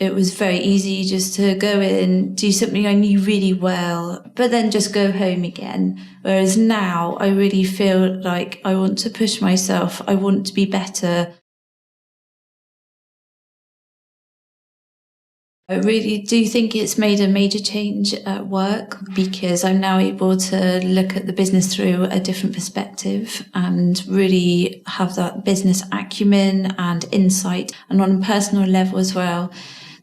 It was very easy just to go in, do something I knew really well, but then just go home again. Whereas now I really feel like I want to push myself. I want to be better. I really do think it's made a major change at work because I'm now able to look at the business through a different perspective and really have that business acumen and insight. And on a personal level as well,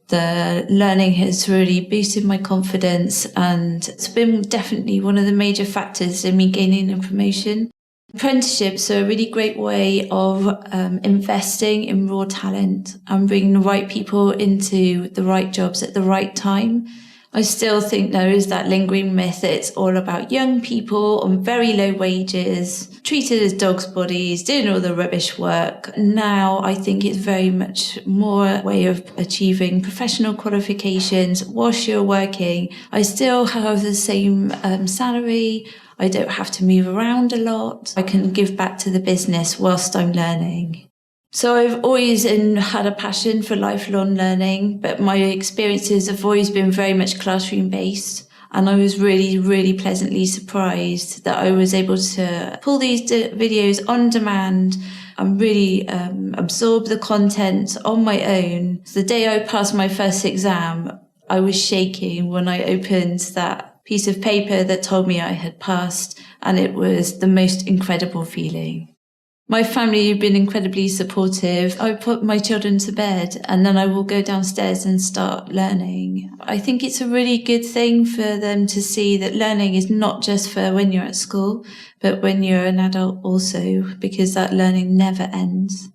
the learning has really boosted my confidence, and it's been definitely one of the major factors in me gaining a promotion. Apprenticeships are a really great way of investing in raw talent and bringing the right people into the right jobs at the right time. I still think there is that lingering myth that it's all about young people on very low wages, treated as dogs' bodies, doing all the rubbish work. Now I think it's very much more a way of achieving professional qualifications whilst you're working. I still have the same salary. I don't have to move around a lot. I can give back to the business whilst I'm learning. So I've always had a passion for lifelong learning, but my experiences have always been very much classroom-based. And I was really, really pleasantly surprised that I was able to pull these videos on demand and really absorb the content on my own. The day I passed my first exam, I was shaking when I opened that piece of paper that told me I had passed, and it was the most incredible feeling. My family have been incredibly supportive. I put my children to bed and then I will go downstairs and start learning. I think it's a really good thing for them to see that learning is not just for when you're at school, but when you're an adult also, because that learning never ends.